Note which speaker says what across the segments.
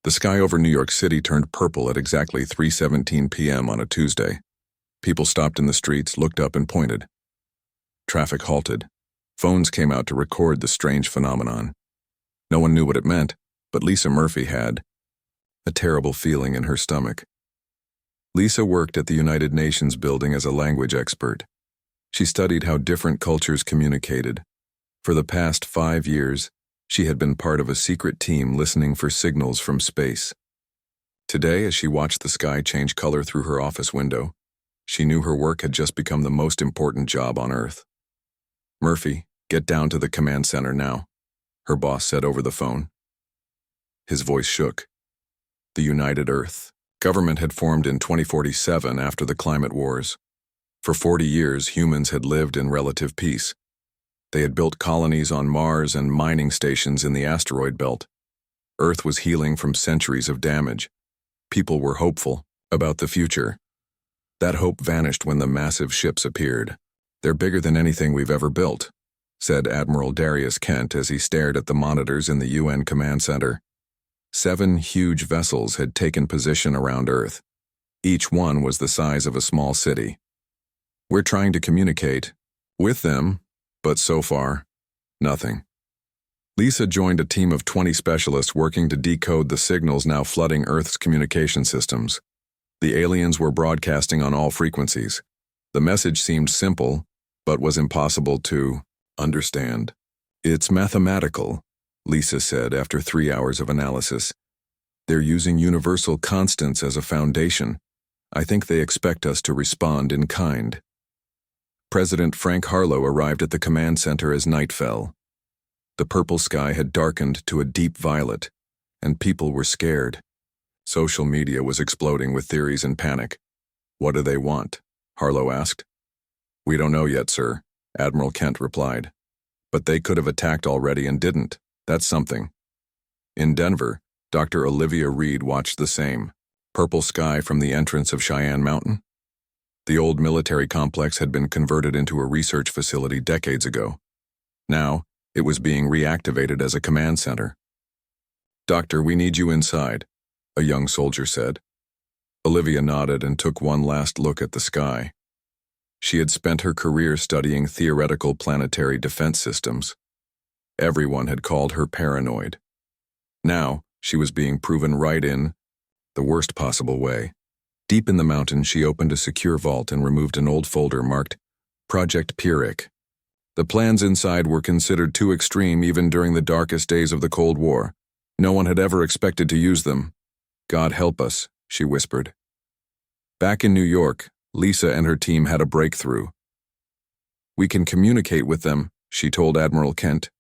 Speaker 1: The sky over New York City turned purple at exactly 3:17 p.m. on a Tuesday. People stopped in the streets, looked up, and pointed. Traffic halted. Phones came out to record the strange phenomenon. No one knew what it meant, but Lisa Murphy had. A terrible feeling in her stomach. Lisa worked at the United Nations building as a language expert. She studied how different cultures communicated. For the past 5 years, she had been part of a secret team listening for signals from space. Today, as she watched the sky change color through her office window, she knew her work had just become the most important job on Earth. "Murphy, get down to the command center now," her boss said over the phone. His voice shook. The United Earth government had formed in 2047 after the climate wars. For 40 years, humans had lived in relative peace. They had built colonies on Mars and mining stations in the asteroid belt. Earth was healing from centuries of damage. People were hopeful about the future. That hope vanished when the massive ships appeared. "They're bigger than anything we've ever built," said Admiral Darius Kent as he stared at the monitors in the UN command center. 7 huge vessels had taken position around Earth. Each one was the size of a small city. "We're trying to communicate with them, but so far, nothing." Lisa joined a team of 20 specialists working to decode the signals now flooding Earth's communication systems. The aliens were broadcasting on all frequencies. The message seemed simple, but was impossible to understand. "It's mathematical," Lisa said after 3 hours of analysis. "They're using universal constants as a foundation. I think they expect us to respond in kind." President Frank Harlow arrived at the command center as night fell. The purple sky had darkened to a deep violet, and people were scared. Social media was exploding with theories and panic. "What do they want?" Harlow asked. "We don't know yet, sir," Admiral Kent replied. "But they could have attacked already and didn't. That's something." In Denver, Dr. Olivia Reed watched the same purple sky from the entrance of Cheyenne Mountain. The old military complex had been converted into a research facility decades ago. Now, it was being reactivated as a command center. "Doctor, we need you inside," a young soldier said. Olivia nodded and took one last look at the sky. She had spent her career studying theoretical planetary defense systems. Everyone had called her paranoid. Now, she was being proven right in the worst possible way. Deep in the mountain, she opened a secure vault and removed an old folder marked Project Pyrrhic. The plans inside were considered too extreme even during the darkest days of the Cold War. No one had ever expected to use them. "God help us," she whispered. Back in New York, Lisa and her team had a breakthrough. "We can communicate with them," she told Admiral Kent.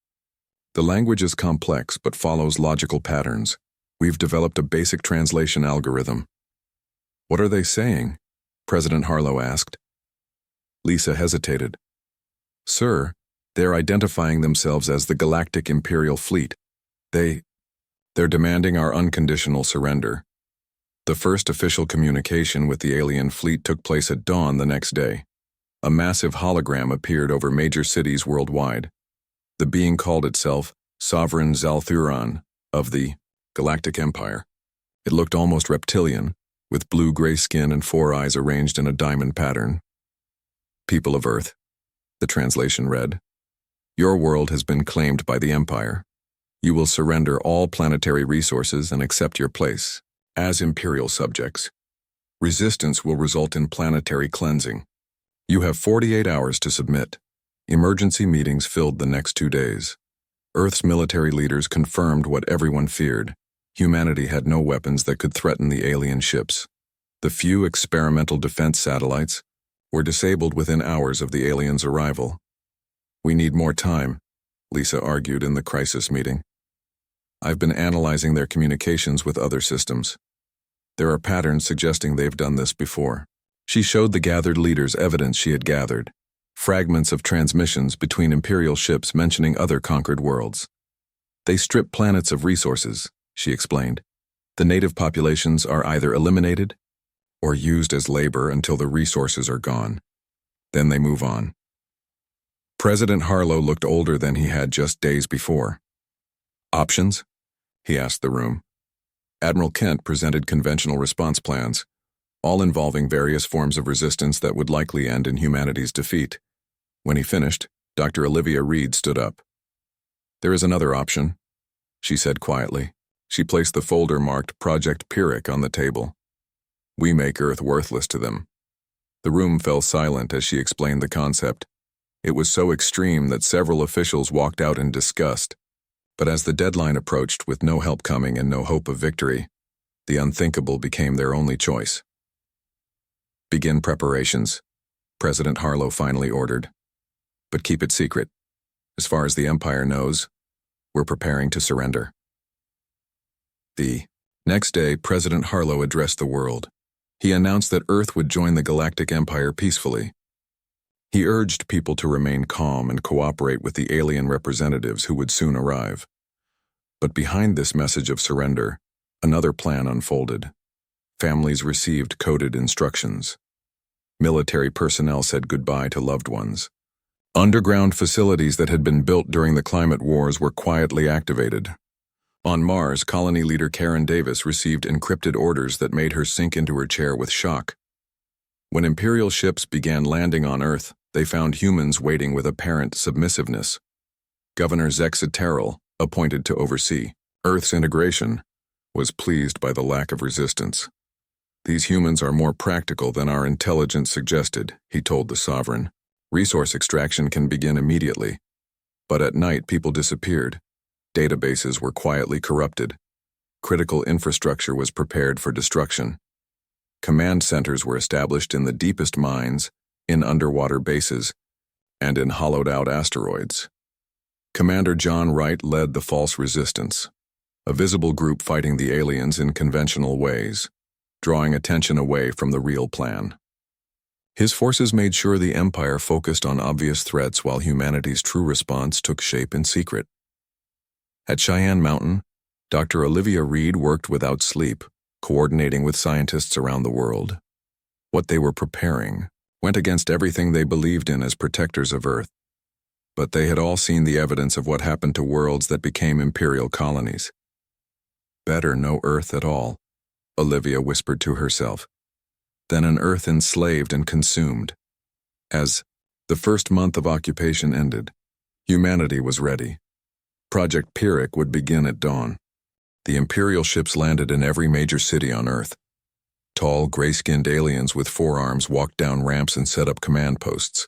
Speaker 1: "The language is complex but follows logical patterns. We've developed a basic translation algorithm." "What are they saying?" President Harlow asked. Lisa hesitated. "Sir, they're identifying themselves as the Galactic Imperial Fleet. They're demanding our unconditional surrender." The first official communication with the alien fleet took place at dawn the next day. A massive hologram appeared over major cities worldwide. The being called itself Sovereign Zalthuran of the Galactic Empire. It looked almost reptilian, with blue-gray skin and 4 eyes arranged in a diamond pattern. "People of Earth," the translation read, "your world has been claimed by the Empire. You will surrender all planetary resources and accept your place as Imperial subjects. Resistance will result in planetary cleansing. You have 48 hours to submit." Emergency meetings filled the next 2 days. Earth's military leaders confirmed what everyone feared. Humanity had no weapons that could threaten the alien ships. The few experimental defense satellites were disabled within hours of the aliens' arrival. "We need more time," Lisa argued in the crisis meeting. "I've been analyzing their communications with other systems. There are patterns suggesting they've done this before." She showed the gathered leaders evidence she had gathered, fragments of transmissions between Imperial ships mentioning other conquered worlds. "They strip planets of resources," she explained. "The native populations are either eliminated or used as labor until the resources are gone. Then they move on." President Harlow looked older than he had just days before. "Options?" he asked the room. Admiral Kent presented conventional response plans, all involving various forms of resistance that would likely end in humanity's defeat. When he finished, Dr. Olivia Reed stood up. "There is another option," she said quietly. She placed the folder marked Project Pyrrhic on the table. "We make Earth worthless to them." The room fell silent as she explained the concept. It was so extreme that several officials walked out in disgust. But as the deadline approached with no help coming and no hope of victory, the unthinkable became their only choice. "Begin preparations," President Harlow finally ordered. "But keep it secret. As far as the Empire knows, we're preparing to surrender." The next day, President Harlow addressed the world. He announced that Earth would join the Galactic Empire peacefully. He urged people to remain calm and cooperate with the alien representatives who would soon arrive. But behind this message of surrender, another plan unfolded. Families received coded instructions. Military personnel said goodbye to loved ones. Underground facilities that had been built during the climate wars were quietly activated. On Mars, colony leader Karen Davis received encrypted orders that made her sink into her chair with shock. When Imperial ships began landing on Earth, they found humans waiting with apparent submissiveness. Governor Zexa Terrell, appointed to oversee Earth's integration, was pleased by the lack of resistance. "These humans are more practical than our intelligence suggested," he told the sovereign. "Resource extraction can begin immediately." But at night, people disappeared. Databases were quietly corrupted. Critical infrastructure was prepared for destruction. Command centers were established in the deepest mines, in underwater bases, and in hollowed-out asteroids. Commander John Wright led the false resistance, a visible group fighting the aliens in conventional ways, drawing attention away from the real plan. His forces made sure the Empire focused on obvious threats while humanity's true response took shape in secret. At Cheyenne Mountain, Dr. Olivia Reed worked without sleep, coordinating with scientists around the world. What they were preparing went against everything they believed in as protectors of Earth. But they had all seen the evidence of what happened to worlds that became imperial colonies. "Better no Earth at all," Olivia whispered to herself, "than an Earth enslaved and consumed." As the first month of occupation ended, humanity was ready. Project Pyrrhic would begin at dawn. The Imperial ships landed in every major city on Earth. Tall, gray-skinned aliens with forearms walked down ramps and set up command posts.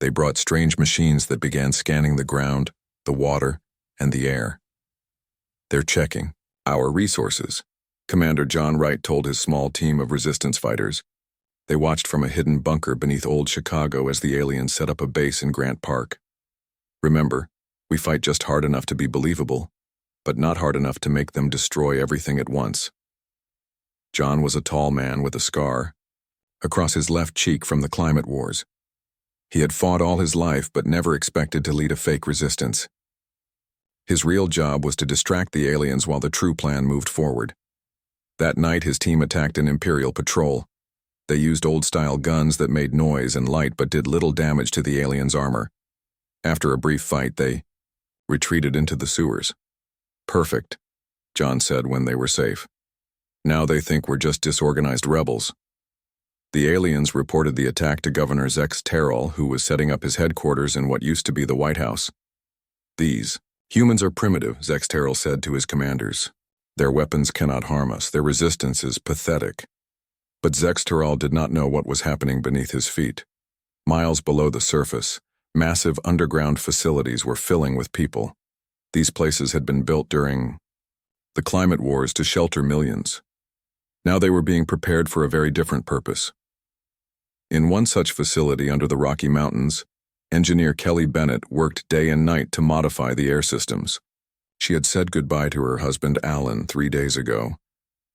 Speaker 1: They brought strange machines that began scanning the ground, the water, and the air. "They're checking our resources," Commander John Wright told his small team of resistance fighters. They watched from a hidden bunker beneath old Chicago as the aliens set up a base in Grant Park. "Remember, we fight just hard enough to be believable, but not hard enough to make them destroy everything at once." John was a tall man with a scar across his left cheek from the climate wars. He had fought all his life but never expected to lead a fake resistance. His real job was to distract the aliens while the true plan moved forward. That night, his team attacked an Imperial patrol. They used old-style guns that made noise and light but did little damage to the aliens' armor. After a brief fight, they retreated into the sewers. "Perfect," John said when they were safe. "Now they think we're just disorganized rebels." The aliens reported the attack to Governor Zexa Terrell, who was setting up his headquarters in what used to be the White House. "These humans are primitive," Zexa Terrell said to his commanders. "Their weapons cannot harm us. Their resistance is pathetic." But Zexa Terrell did not know what was happening beneath his feet. Miles below the surface, massive underground facilities were filling with people. These places had been built during the climate wars to shelter millions. Now they were being prepared for a very different purpose. In one such facility under the Rocky Mountains, engineer Kelly Bennett worked day and night to modify the air systems. She had said goodbye to her husband Alan 3 days ago.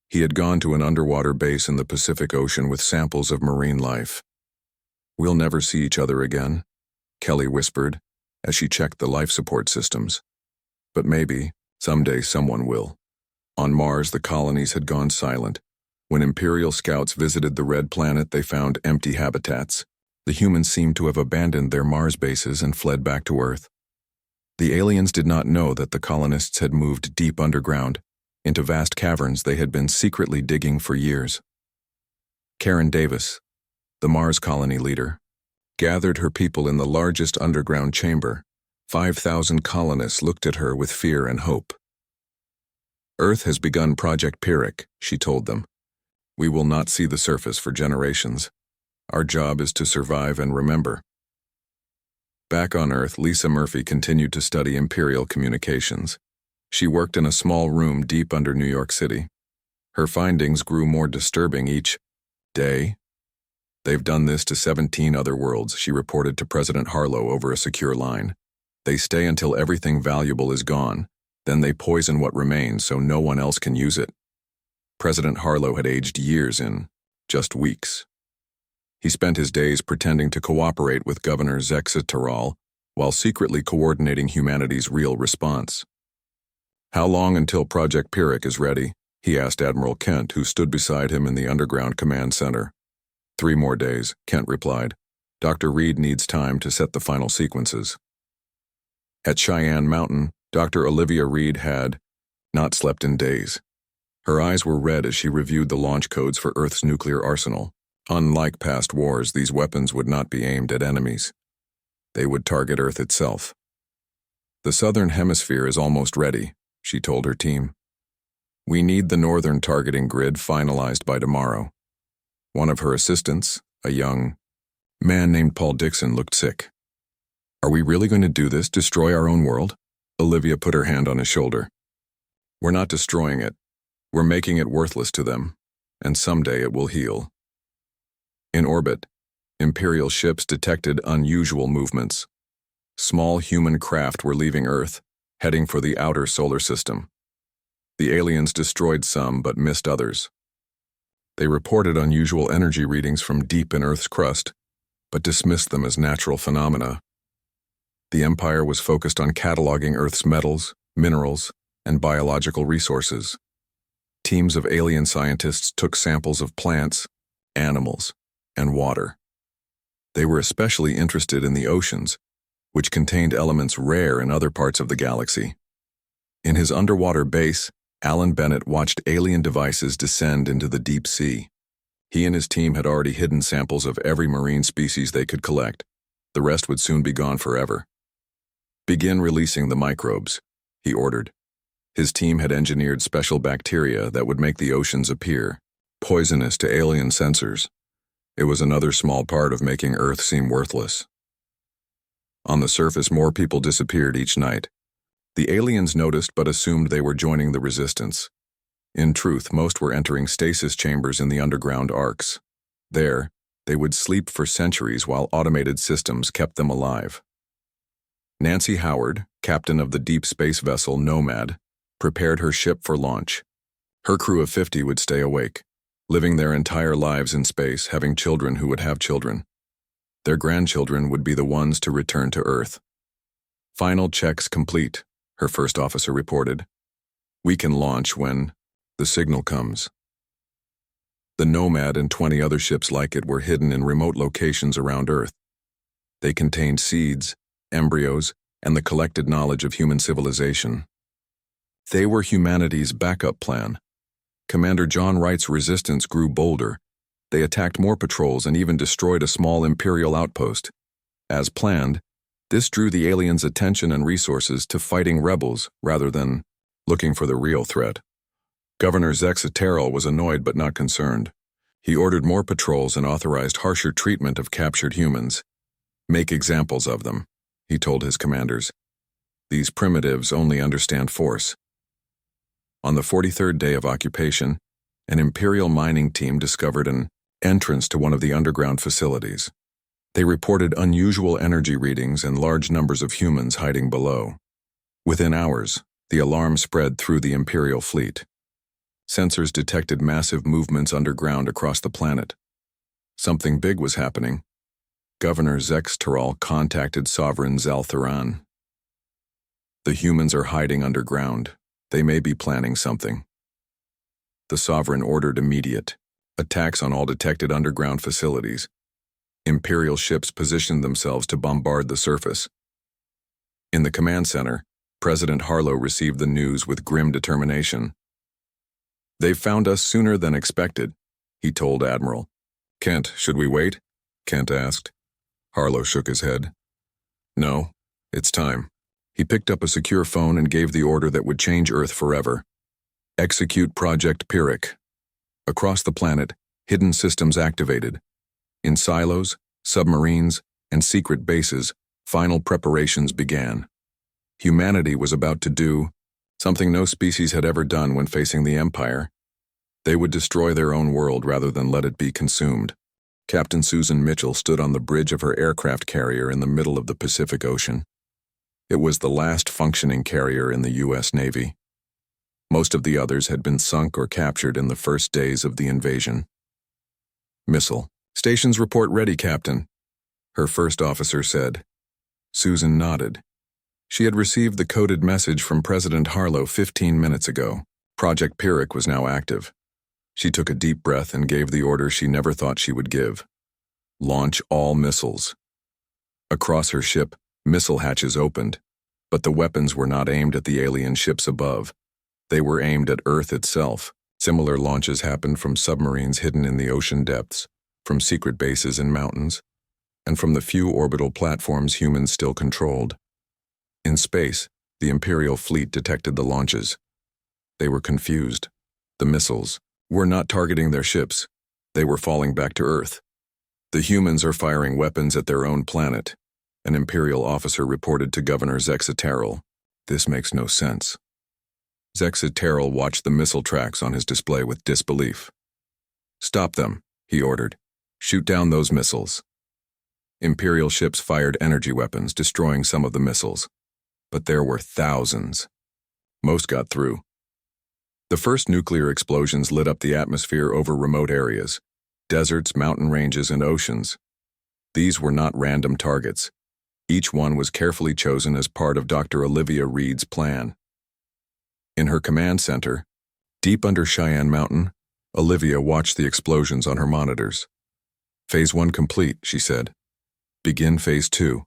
Speaker 1: He had gone to an underwater base in the Pacific Ocean with samples of marine life. "We'll never see each other again," Kelly whispered as she checked the life support systems. "But maybe, someday someone will." On Mars, the colonies had gone silent. When Imperial scouts visited the Red Planet, they found empty habitats. The humans seemed to have abandoned their Mars bases and fled back to Earth. The aliens did not know that the colonists had moved deep underground, into vast caverns they had been secretly digging for years. Karen Davis, the Mars colony leader, gathered her people in the largest underground chamber. 5,000 colonists looked at her with fear and hope. Earth has begun Project Pyrrhic, she told them. We will not see the surface for generations. Our job is to survive and remember. Back on Earth, Lisa Murphy continued to study Imperial communications. She worked in a small room deep under New York City. Her findings grew more disturbing each day. They've done this to 17 other worlds, she reported to President Harlow over a secure line. They stay until everything valuable is gone. Then they poison what remains so no one else can use it. President Harlow had aged years in just weeks. He spent his days pretending to cooperate with Governor Zexateral while secretly coordinating humanity's real response. How long until Project Pyrrhic is ready? He asked Admiral Kent, who stood beside him in the underground command center. 3 more days, Kent replied. Dr. Reed needs time to set the final sequences. At Cheyenne Mountain, Dr. Olivia Reed had not slept in days. Her eyes were red as she reviewed the launch codes for Earth's nuclear arsenal. Unlike past wars, these weapons would not be aimed at enemies. They would target Earth itself. The southern hemisphere is almost ready, she told her team. We need the northern targeting grid finalized by tomorrow. One of her assistants, a young man named Paul Dixon, looked sick. Are we really going to do this, destroy our own world? Olivia put her hand on his shoulder. We're not destroying it. We're making it worthless to them, and someday it will heal. In orbit, Imperial ships detected unusual movements. Small human craft were leaving Earth, heading for the outer solar system. The aliens destroyed some but missed others. They reported unusual energy readings from deep in Earth's crust, but dismissed them as natural phenomena. The Empire was focused on cataloging Earth's metals, minerals, and biological resources. Teams of alien scientists took samples of plants, animals, and water. They were especially interested in the oceans, which contained elements rare in other parts of the galaxy. In his underwater base, Alan Bennett watched alien devices descend into the deep sea. He and his team had already hidden samples of every marine species they could collect. The rest would soon be gone forever. Begin releasing the microbes, he ordered. His team had engineered special bacteria that would make the oceans appear poisonous to alien sensors. It was another small part of making Earth seem worthless. On the surface, more people disappeared each night. The aliens noticed but assumed they were joining the resistance. In truth, most were entering stasis chambers in the underground arcs. There, they would sleep for centuries while automated systems kept them alive. Nancy Howard, captain of the deep space vessel Nomad, prepared her ship for launch. Her crew of 50 would stay awake, living their entire lives in space, having children who would have children. Their grandchildren would be the ones to return to Earth. Final checks complete, her first officer reported. We can launch when the signal comes. The Nomad and 20 other ships like it were hidden in remote locations around Earth. They contained seeds, embryos, and the collected knowledge of human civilization. They were humanity's backup plan. Commander John Wright's resistance grew bolder. They attacked more patrols and even destroyed a small Imperial outpost. As planned, this drew the aliens' attention and resources to fighting rebels rather than looking for the real threat. Governor Zexateral was annoyed but not concerned. He ordered more patrols and authorized harsher treatment of captured humans. Make examples of them, he told his commanders. These primitives only understand force. On the 43rd day of occupation, an Imperial mining team discovered an entrance to one of the underground facilities. They reported unusual energy readings and large numbers of humans hiding below. Within hours, the alarm spread through the Imperial fleet. Sensors detected massive movements underground across the planet. Something big was happening. Governor Zexateral contacted Sovereign Zaltharan. The humans are hiding underground. They may be planning something. The Sovereign ordered immediate attacks on all detected underground facilities. Imperial ships positioned themselves to bombard the surface. In the command center, President Harlow received the news with grim determination. They've found us sooner than expected, he told Admiral. Kent, should we wait? Kent asked. Harlow shook his head. No, it's time. He picked up a secure phone and gave the order that would change Earth forever. Execute Project Pyrrhic. Across the planet, hidden systems activated. In silos, submarines, and secret bases, final preparations began. Humanity was about to do something no species had ever done when facing the Empire. They would destroy their own world rather than let it be consumed. Captain Susan Mitchell stood on the bridge of her aircraft carrier in the middle of the Pacific Ocean. It was the last functioning carrier in the U.S. Navy. Most of the others had been sunk or captured in the first days of the invasion. Missile. Stations report ready, Captain, her first officer said. Susan nodded. She had received the coded message from President Harlow 15 minutes ago. Project Pyrrhic was now active. She took a deep breath and gave the order she never thought she would give. Launch all missiles. Across her ship, missile hatches opened, but the weapons were not aimed at the alien ships above. They were aimed at Earth itself. Similar launches happened from submarines hidden in the ocean depths, from secret bases in mountains, and from the few orbital platforms humans still controlled. In space, the Imperial fleet detected the launches. They were confused. The missiles were not targeting their ships. They were falling back to Earth. The humans are firing weapons at their own planet, an Imperial officer reported to Governor Zexaterrell. This makes no sense. Zexaterrell watched the missile tracks on his display with disbelief. Stop them, he ordered. Shoot down those missiles. Imperial ships fired energy weapons, destroying some of the missiles. But there were thousands. Most got through. The first nuclear explosions lit up the atmosphere over remote areas, deserts, mountain ranges, and oceans. These were not random targets. Each one was carefully chosen as part of Dr. Olivia Reed's plan. In her command center, deep under Cheyenne Mountain, Olivia watched the explosions on her monitors. Phase 1 complete, she said. Begin Phase 2.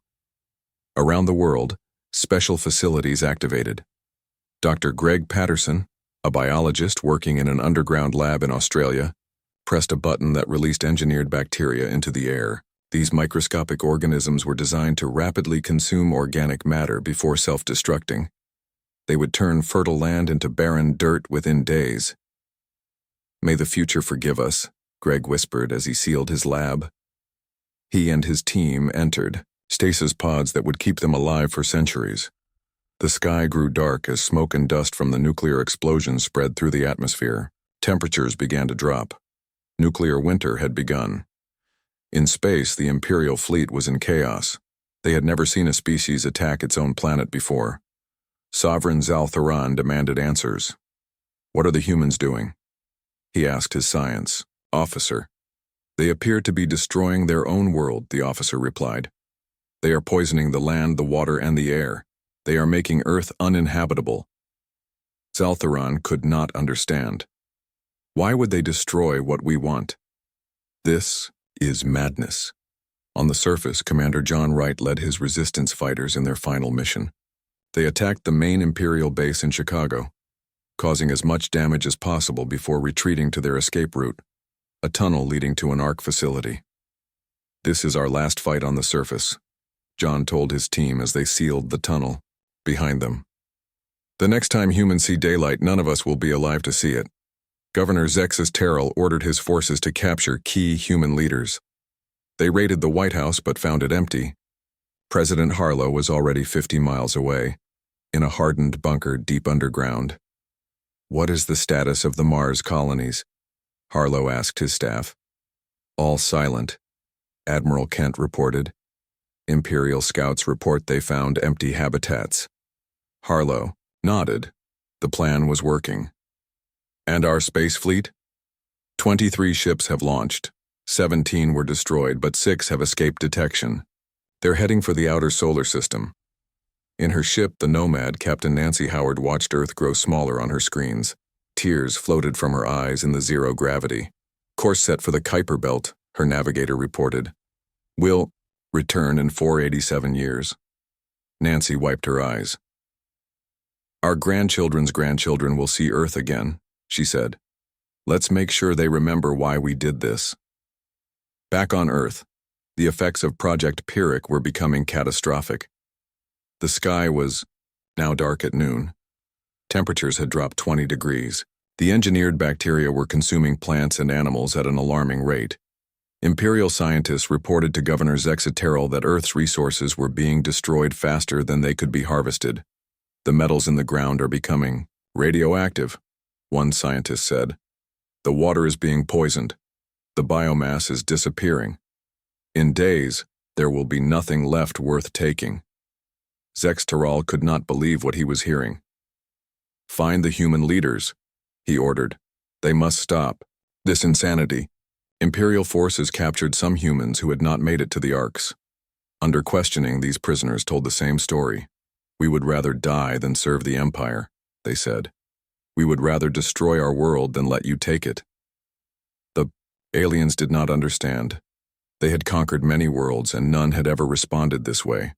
Speaker 1: Around the world, special facilities activated. Dr. Greg Patterson, a biologist working in an underground lab in Australia, pressed a button that released engineered bacteria into the air. These microscopic organisms were designed to rapidly consume organic matter before self-destructing. They would turn fertile land into barren dirt within days. May the future forgive us, Greg whispered as he sealed his lab. He and his team entered, stasis pods that would keep them alive for centuries. The sky grew dark as smoke and dust from the nuclear explosions spread through the atmosphere. Temperatures began to drop. Nuclear winter had begun. In space, the Imperial fleet was in chaos. They had never seen a species attack its own planet before. Sovereign Zal-Theran demanded answers. What are the humans doing? He asked his science officer. They appear to be destroying their own world, the officer replied. They are poisoning the land, the water, and the air. They are making Earth uninhabitable. Zal-Theran could not understand. Why would they destroy what we want? This is madness. On the surface, Commander John Wright led his resistance fighters in their final mission. They attacked the main Imperial base in Chicago, causing as much damage as possible before retreating to their escape route, a tunnel leading to an ARC facility. This is our last fight on the surface, John told his team as they sealed the tunnel behind them. The next time humans see daylight, none of us will be alive to see it. Governor Zexaterrell ordered his forces to capture key human leaders. They raided the White House but found it empty. President Harlow was already 50 miles away, in a hardened bunker deep underground. What is the status of the Mars colonies? Harlow asked his staff. All silent, Admiral Kent reported. Imperial scouts report they found empty habitats. Harlow nodded. The plan was working. And our space fleet? 23 ships have launched. 17 were destroyed, but 6 have escaped detection. They're heading for the outer solar system. In her ship, the Nomad, Captain Nancy Howard watched Earth grow smaller on her screens. Tears floated from her eyes in the zero gravity. Course set for the Kuiper Belt, her navigator reported. We'll return in 487 years. Nancy wiped her eyes. Our grandchildren's grandchildren will see Earth again, she said. Let's make sure they remember why we did this. Back on Earth, the effects of Project Pyrrhic were becoming catastrophic. The sky was now dark at noon. Temperatures had dropped 20 degrees. The engineered bacteria were consuming plants and animals at an alarming rate. Imperial scientists reported to Governor Zexaterral that Earth's resources were being destroyed faster than they could be harvested. The metals in the ground are becoming radioactive, one scientist said. The water is being poisoned. The biomass is disappearing. In days, there will be nothing left worth taking. Zexaterral could not believe what he was hearing. Find the human leaders, he ordered. They must stop this insanity. Imperial forces captured some humans who had not made it to the Arks. Under questioning, these prisoners told the same story. We would rather die than serve the Empire, they said. We would rather destroy our world than let you take it. The aliens did not understand. They had conquered many worlds and none had ever responded this way.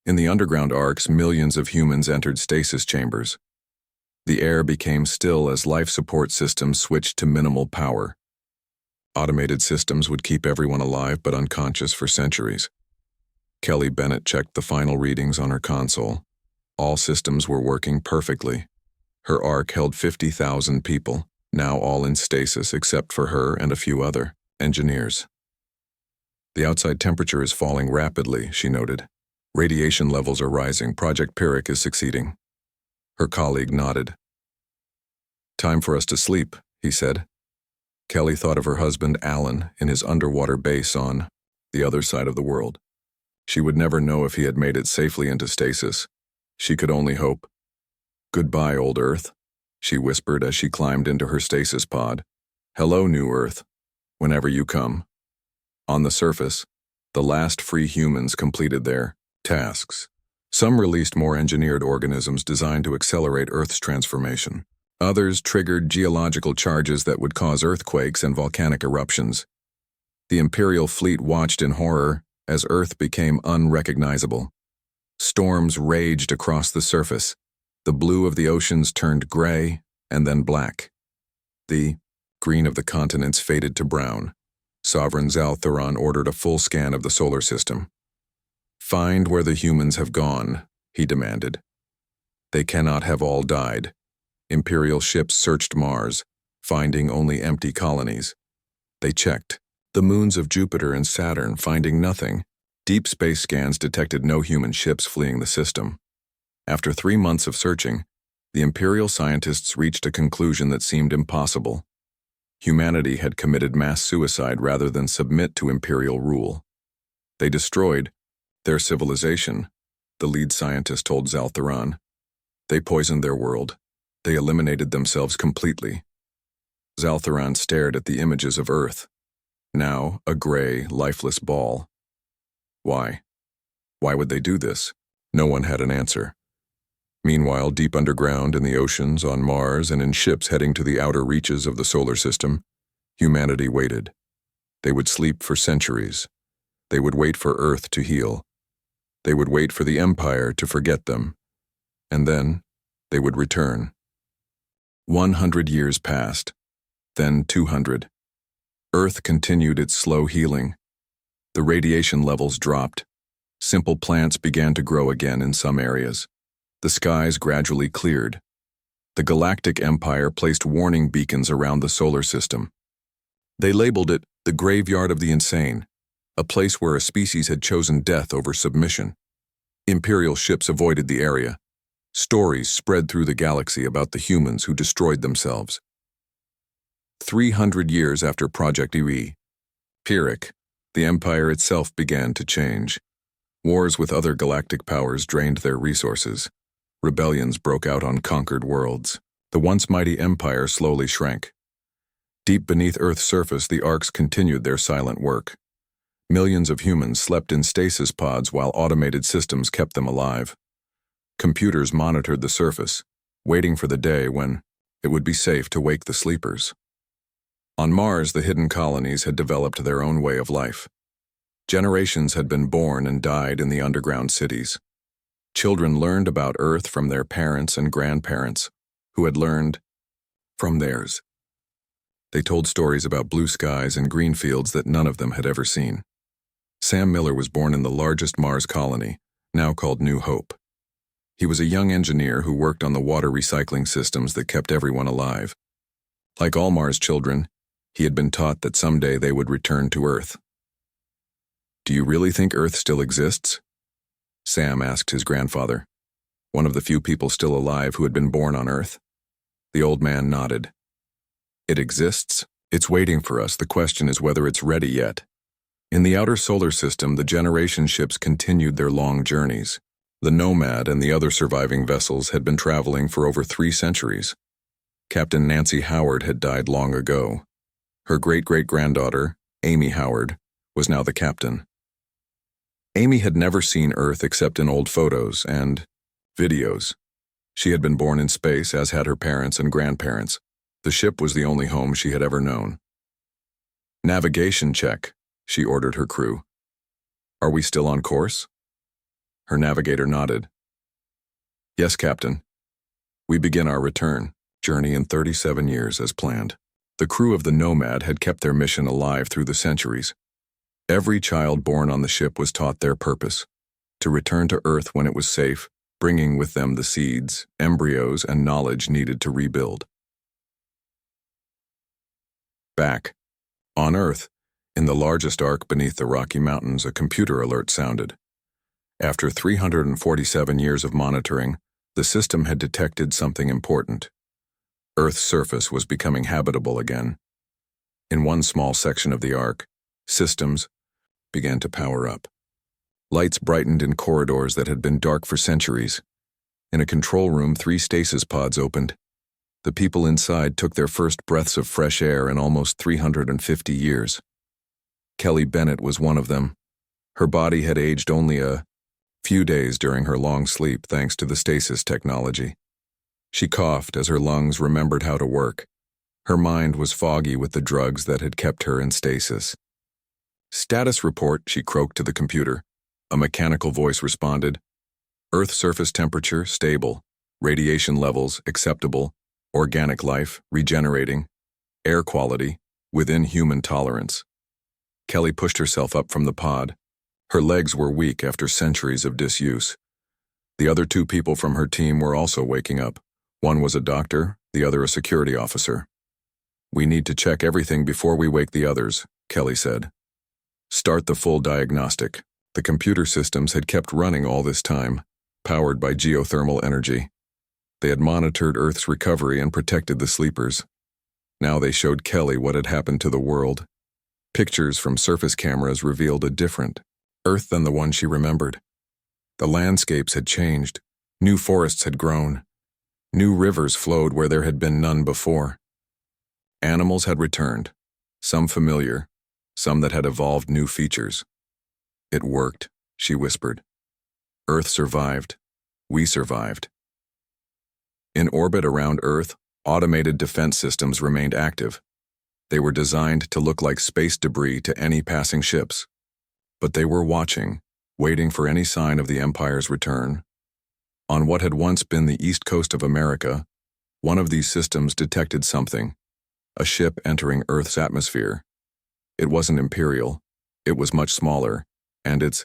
Speaker 1: In the underground Arks, millions of humans entered stasis chambers. The air became still as life support systems switched to minimal power. Automated systems would keep everyone alive but unconscious for centuries. Kelly Bennett checked the final readings on her console. All systems were working perfectly. Her Ark held 50,000 people, now all in stasis except for her and a few other engineers. The outside temperature is falling rapidly, she noted. Radiation levels are rising. Project Pyrrhic is succeeding. Her colleague nodded. Time for us to sleep, he said. Kelly thought of her husband, Alan, in his underwater base on the other side of the world. She would never know if he had made it safely into stasis. She could only hope. Goodbye, old Earth, she whispered as she climbed into her stasis pod. Hello, new Earth, whenever you come. On the surface, the last free humans completed their tasks. Some released more engineered organisms designed to accelerate Earth's transformation. Others triggered geological charges that would cause earthquakes and volcanic eruptions. The Imperial fleet watched in horror as Earth became unrecognizable. Storms raged across the surface. The blue of the oceans turned gray and then black. The green of the continents faded to brown. Sovereign Zalthuron ordered a full scan of the solar system. Find where the humans have gone, he demanded. They cannot have all died. Imperial ships searched Mars, finding only empty colonies. They checked the moons of Jupiter and Saturn, finding nothing. Deep space scans detected no human ships fleeing the system. After 3 months of searching, the Imperial scientists reached a conclusion that seemed impossible. Humanity had committed mass suicide rather than submit to Imperial rule. They destroyed their civilization, the lead scientist told Zalthuron. They poisoned their world. They eliminated themselves completely. Zalthuron stared at the images of Earth, now a gray, lifeless ball. Why? Why would they do this? No one had an answer. Meanwhile, deep underground in the oceans, on Mars, and in ships heading to the outer reaches of the solar system, humanity waited. They would sleep for centuries. They would wait for Earth to heal. They would wait for the Empire to forget them. And then they would return. 100 years passed, then 200. Earth continued its slow healing. The radiation levels dropped. Simple plants began to grow again in some areas. The skies gradually cleared. The Galactic Empire placed warning beacons around the solar system. They labeled it the graveyard of the insane, a place where a species had chosen death over submission. Imperial ships avoided the area. Stories spread through the galaxy about the humans who destroyed themselves. 300 years after Project Pyrrhic, the Empire itself began to change. Wars with other galactic powers drained their resources. Rebellions broke out on conquered worlds. The once mighty Empire slowly shrank. Deep beneath Earth's surface, the Arks continued their silent work. Millions of humans slept in stasis pods while automated systems kept them alive. Computers monitored the surface, waiting for the day when it would be safe to wake the sleepers. On Mars, the hidden colonies had developed their own way of life. Generations had been born and died in the underground cities. Children learned about Earth from their parents and grandparents, who had learned from theirs. They told stories about blue skies and green fields that none of them had ever seen. Sam Miller was born in the largest Mars colony, now called New Hope. He was a young engineer who worked on the water recycling systems that kept everyone alive. Like all Mars children, he had been taught that someday they would return to Earth. "Do you really think Earth still exists?" Sam asked his grandfather, one of the few people still alive who had been born on Earth. The old man nodded. "It exists. It's waiting for us. The question is whether it's ready yet." In the outer solar system, the generation ships continued their long journeys. The Nomad and the other surviving vessels had been traveling for over 3 centuries. Captain Nancy Howard had died long ago. Her great-great-granddaughter, Amy Howard, was now the captain. Amy had never seen Earth except in old photos and videos. She had been born in space, as had her parents and grandparents. The ship was the only home she had ever known. "Navigation check," she ordered her crew. "Are we still on course?" Her navigator nodded. "Yes, Captain. We begin our return journey in 37 years as planned." The crew of the Nomad had kept their mission alive through the centuries. Every child born on the ship was taught their purpose: to return to Earth when it was safe, bringing with them the seeds, embryos, and knowledge needed to rebuild. Back on Earth, in the largest arc beneath the Rocky Mountains, a computer alert sounded. After 347 years of monitoring, the system had detected something important. Earth's surface was becoming habitable again. In one small section of the arc, systems began to power up. Lights brightened in corridors that had been dark for centuries. In a control room, 3 stasis pods opened. The people inside took their first breaths of fresh air in almost 350 years. Kelly Bennett was one of them. Her body had aged only a few days during her long sleep thanks to the stasis technology. She coughed as her lungs remembered how to work. Her mind was foggy with the drugs that had kept her in stasis. "Status report," she croaked to the computer. A mechanical voice responded. "Earth surface temperature, stable. Radiation levels, acceptable. Organic life, regenerating. Air quality, within human tolerance." Kelly pushed herself up from the pod. Her legs were weak after centuries of disuse. The other 2 people from her team were also waking up. One was a doctor, the other a security officer. "We need to check everything before we wake the others," Kelly said. "Start the full diagnostic." The computer systems had kept running all this time, powered by geothermal energy. They had monitored Earth's recovery and protected the sleepers. Now they showed Kelly what had happened to the world. Pictures from surface cameras revealed a different Earth than the one she remembered. The landscapes had changed. New forests had grown. New rivers flowed where there had been none before. Animals had returned, some familiar, some that had evolved new features. "It worked," she whispered. "Earth survived. We survived." In orbit around Earth, automated defense systems remained active. They were designed to look like space debris to any passing ships. But they were watching, waiting for any sign of the Empire's return. On what had once been the east coast of America, one of these systems detected something: a ship entering Earth's atmosphere. It wasn't Imperial, it was much smaller, and its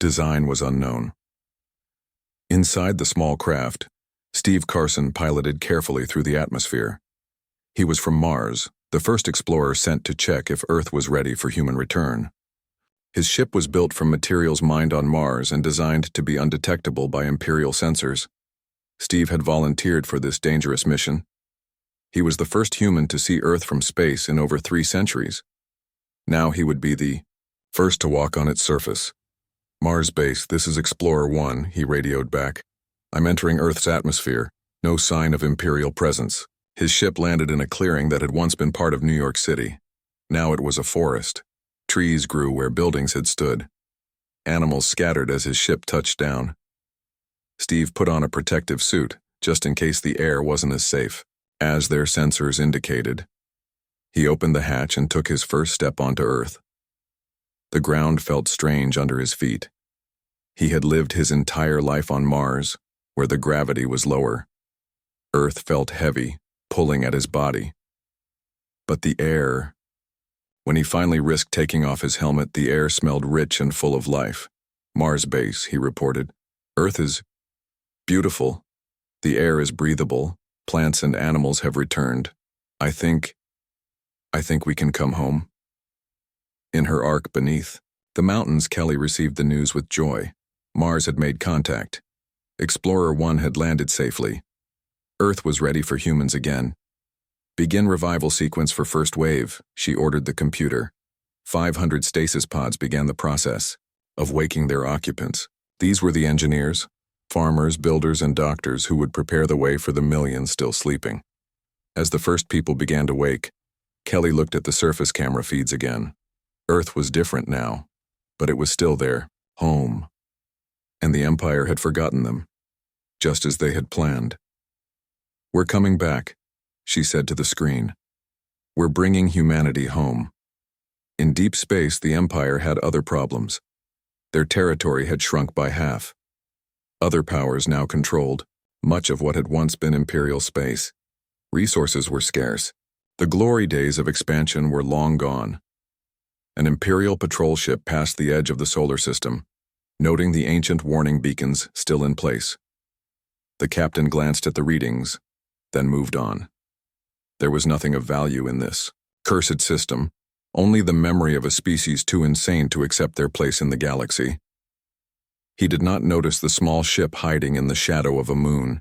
Speaker 1: design was unknown. Inside the small craft, Steve Carson piloted carefully through the atmosphere. He was from Mars, the first explorer sent to check if Earth was ready for human return. His ship was built from materials mined on Mars and designed to be undetectable by Imperial sensors. Steve had volunteered for this dangerous mission. He was the first human to see Earth from space in over 3 centuries. Now he would be the first to walk on its surface. "Mars base, this is Explorer 1, he radioed back. "I'm entering Earth's atmosphere. No sign of Imperial presence." His ship landed in a clearing that had once been part of New York City. Now it was a forest. Trees grew where buildings had stood. Animals scattered as his ship touched down. Steve put on a protective suit, just in case the air wasn't as safe, as their sensors indicated. He opened the hatch and took his first step onto Earth. The ground felt strange under his feet. He had lived his entire life on Mars, where the gravity was lower. Earth felt heavy, pulling at his body. But the air. When he finally risked taking off his helmet, the air smelled rich and full of life. Mars base, he reported. Earth is beautiful. The air is breathable. Plants and animals have returned. I think we can come home. In her arc beneath the mountains, Kelly received the news with joy. Mars had made contact. Explorer 1 had landed safely. Earth was ready for humans again. Begin revival sequence for first wave, she ordered the computer. 500 stasis pods began the process of waking their occupants. These were the engineers, farmers, builders, and doctors who would prepare the way for the millions still sleeping. As the first people began to wake, Kelly looked at the surface camera feeds again. Earth was different now, but it was still there, home. And the Empire had forgotten them, just as they had planned. We're coming back, she said to the screen. We're bringing humanity home. In deep space, the Empire had other problems. Their territory had shrunk by half. Other powers now controlled much of what had once been Imperial space. Resources were scarce. The glory days of expansion were long gone. An Imperial patrol ship passed the edge of the solar system, noting the ancient warning beacons still in place. The captain glanced at the readings, then moved on. There was nothing of value in this cursed system, only the memory of a species too insane to accept their place in the galaxy. He did not notice the small ship hiding in the shadow of a moon.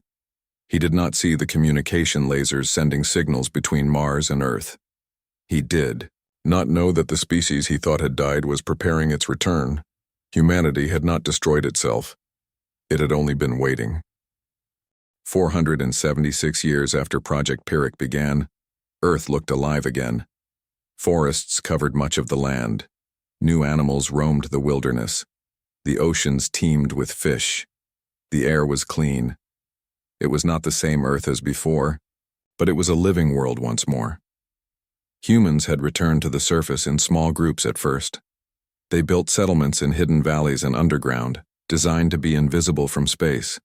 Speaker 1: He did not see the communication lasers sending signals between Mars and Earth. He did not know that the species he thought had died was preparing its return. Humanity had not destroyed itself. It had only been waiting. 476 years after Project Pyrrhic began, Earth looked alive again. Forests covered much of the land. New animals roamed the wilderness. The oceans teemed with fish. The air was clean. It was not the same Earth as before, but it was a living world once more. Humans had returned to the surface in small groups at first. They built settlements in hidden valleys and underground, designed to be invisible from space.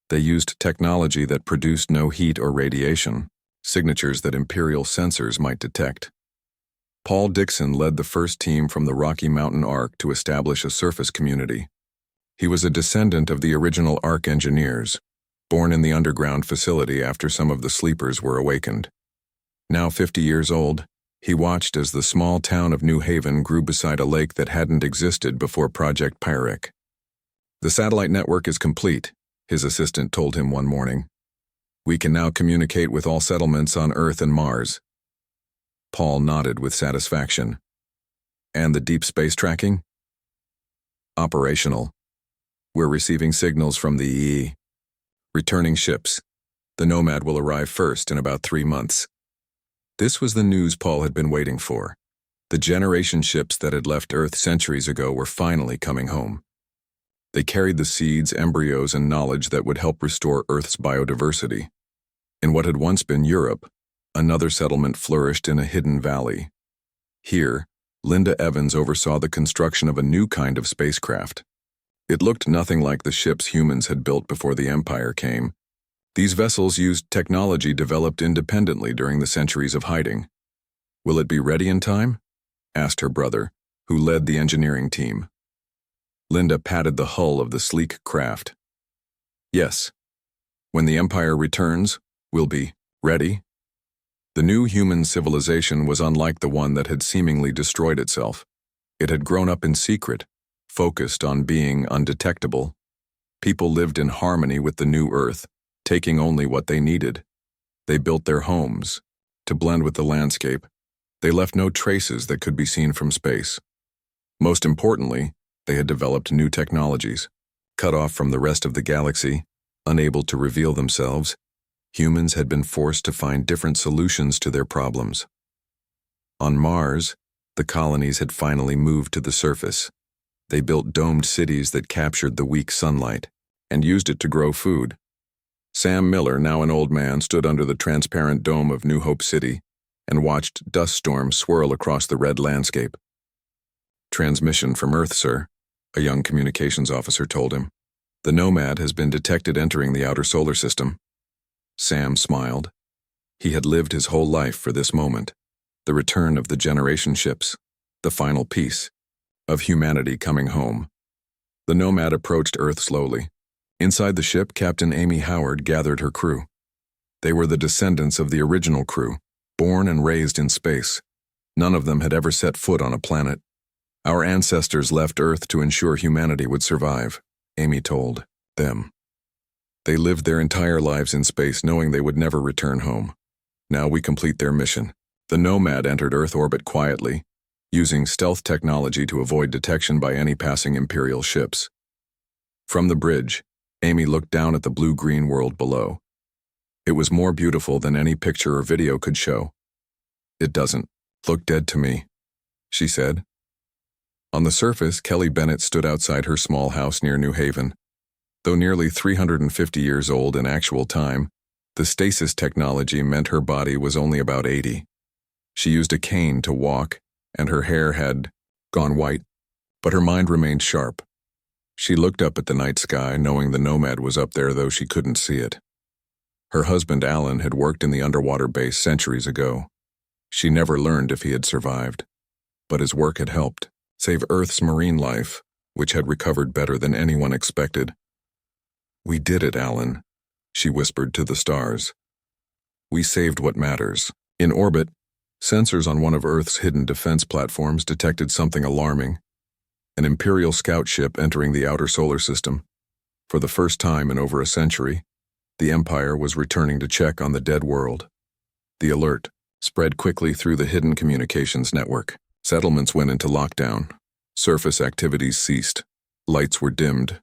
Speaker 1: They used technology that produced no heat or radiation, signatures that Imperial sensors might detect. Paul Dixon led the first team from the Rocky Mountain Arc to establish a surface community. He was a descendant of the original Arc engineers, born in the underground facility after some of the sleepers were awakened. Now 50 years old, he watched as the small town of New Haven grew beside a lake that hadn't existed before Project Pyrrhic. The satellite network is complete, his assistant told him one morning. We can now communicate with all settlements on Earth and Mars. Paul nodded with satisfaction. And the deep space tracking? Operational. We're receiving signals from the EE. Returning ships. The Nomad will arrive first in about 3 months. This was the news Paul had been waiting for. The generation ships that had left Earth centuries ago were finally coming home. They carried the seeds, embryos, and knowledge that would help restore Earth's biodiversity. In what had once been Europe, another settlement flourished in a hidden valley. Here, Linda Evans oversaw the construction of a new kind of spacecraft. It looked nothing like the ships humans had built before the Empire came. These vessels used technology developed independently during the centuries of hiding. Will it be ready in time? Asked her brother, who led the engineering team. Linda patted the hull of the sleek craft. Yes. When the Empire returns, we'll be ready. The new human civilization was unlike the one that had seemingly destroyed itself. It had grown up in secret, focused on being undetectable. People lived in harmony with the new Earth, taking only what they needed. They built their homes to blend with the landscape. They left no traces that could be seen from space. Most importantly, they had developed new technologies. Cut off from the rest of the galaxy, unable to reveal themselves, humans had been forced to find different solutions to their problems. On Mars, the colonies had finally moved to the surface. They built domed cities that captured the weak sunlight and used it to grow food. Sam Miller, now an old man, stood under the transparent dome of New Hope City and watched dust storms swirl across the red landscape. Transmission from Earth, sir, a young communications officer told him. The Nomad has been detected entering the outer solar system. Sam smiled. He had lived his whole life for this moment. The return of the generation ships, the final piece of humanity coming home. The Nomad approached Earth slowly. Inside the ship, Captain Amy Howard gathered her crew. They were the descendants of the original crew, born and raised in space. None of them had ever set foot on a planet. Our ancestors left Earth to ensure humanity would survive, Amy told them. They lived their entire lives in space knowing they would never return home. Now we complete their mission. The Nomad entered Earth orbit quietly, using stealth technology to avoid detection by any passing Imperial ships. From the bridge, Amy looked down at the blue-green world below. It was more beautiful than any picture or video could show. It doesn't look dead to me, she said. On the surface, Kelly Bennett stood outside her small house near New Haven. Though nearly 350 years old in actual time, the stasis technology meant her body was only about 80. She used a cane to walk, and her hair had gone white, but her mind remained sharp. She looked up at the night sky, knowing the Nomad was up there though she couldn't see it. Her husband Alan had worked in the underwater base centuries ago. She never learned if he had survived, but his work had helped save Earth's marine life, which had recovered better than anyone expected. "We did it, Alan," she whispered to the stars. "We saved what matters." In orbit, sensors on one of Earth's hidden defense platforms detected something alarming: an Imperial scout ship entering the outer solar system. For the first time in over a century, the Empire was returning to check on the dead world. The alert spread quickly through the hidden communications network. Settlements went into lockdown. Surface activities ceased. Lights were dimmed.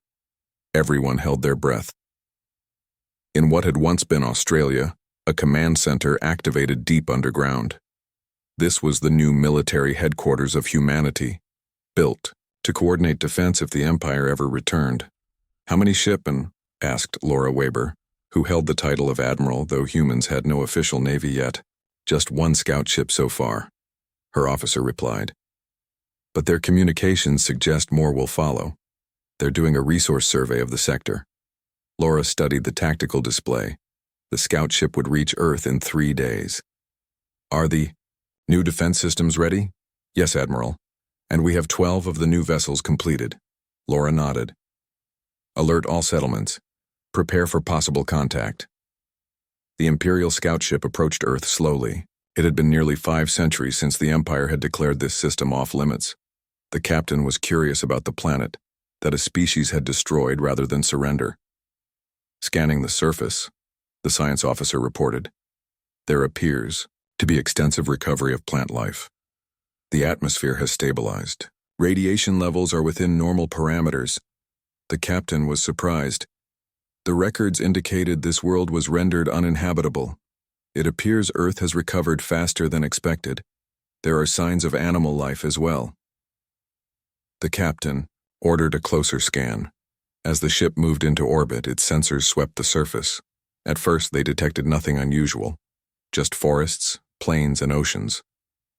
Speaker 1: Everyone held their breath. In what had once been Australia, a command center activated deep underground. This was the new military headquarters of humanity, built to coordinate defense if the Empire ever returned. "How many shipmen?" asked Laura Weber, who held the title of Admiral, though humans had no official navy yet. "Just one scout ship so far," her officer replied. "But their communications suggest more will follow. They're doing a resource survey of the sector." Laura studied the tactical display. The scout ship would reach Earth in 3 days. "Are the new defense systems ready?" "Yes, Admiral. And we have 12 of the new vessels completed." Laura nodded. "Alert all settlements. Prepare for possible contact." The Imperial scout ship approached Earth slowly. It had been nearly 5 centuries since the Empire had declared this system off limits. The captain was curious about the planet that a species had destroyed rather than surrender. Scanning the surface, the science officer reported, "There appears to be extensive recovery of plant life. The atmosphere has stabilized. Radiation levels are within normal parameters." The captain was surprised. The records indicated this world was rendered uninhabitable. "It appears Earth has recovered faster than expected. There are signs of animal life as well." The captain ordered a closer scan. As the ship moved into orbit, its sensors swept the surface. At first, they detected nothing unusual, just forests, plains, and oceans.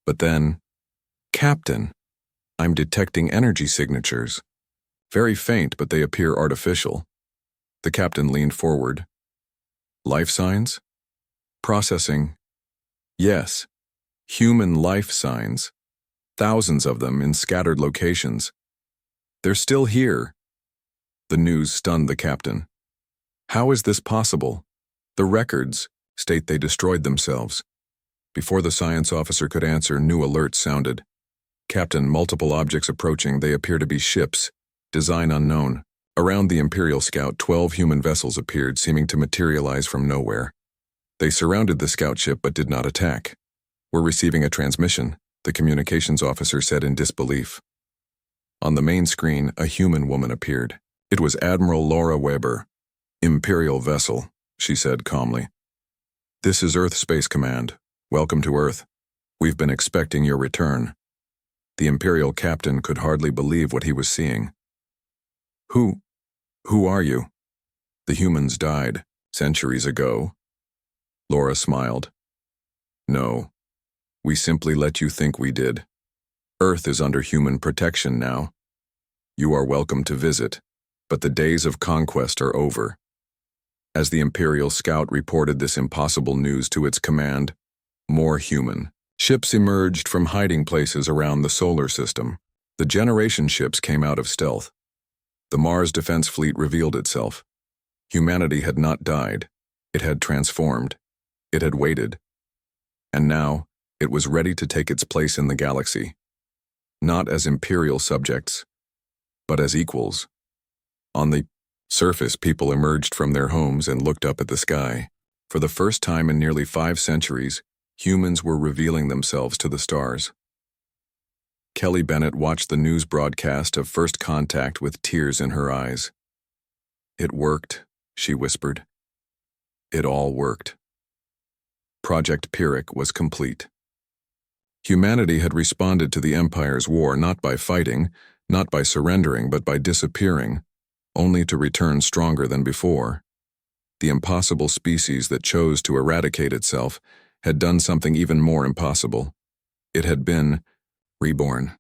Speaker 1: But then, "Captain, I'm detecting energy signatures. Very faint, but they appear artificial." The captain leaned forward. "Life signs?" "Processing. Yes, human life signs. Thousands of them in scattered locations. They're still here." The news stunned the captain. "How is this possible? The records state they destroyed themselves." Before the science officer could answer, new alerts sounded. "Captain, multiple objects approaching. They appear to be ships. Design unknown." Around the Imperial scout, 12 human vessels appeared, seeming to materialize from nowhere. They surrounded the scout ship but did not attack. "We're receiving a transmission," the communications officer said in disbelief. On the main screen, a human woman appeared. It was Admiral Laura Weber. "Imperial vessel," she said calmly. "This is Earth Space Command. Welcome to Earth. We've been expecting your return." The Imperial captain could hardly believe what he was seeing. Who are you?" "The humans died centuries ago." Laura smiled. "No, we simply let you think we did. Earth is under human protection now. You are welcome to visit, but the days of conquest are over." As the Imperial scout reported this impossible news to its command, more human Ships emerged from hiding places around the solar system. The generation ships came out of stealth. The Mars Defense Fleet revealed itself. Humanity had not died. It had transformed. It had waited. And now, it was ready to take its place in the galaxy. Not as imperial subjects, but as equals. On the surface, people emerged from their homes and looked up at the sky. For the first time in nearly 5 centuries, humans were revealing themselves to the stars. Kelly Bennett watched the news broadcast of first contact with tears in her eyes. "It worked," she whispered. "It all worked." Project Pyrrhic was complete. Humanity had responded to the Empire's war not by fighting, not by surrendering, but by disappearing, only to return stronger than before. The impossible species that chose to eradicate itself had done something even more impossible. It had been reborn.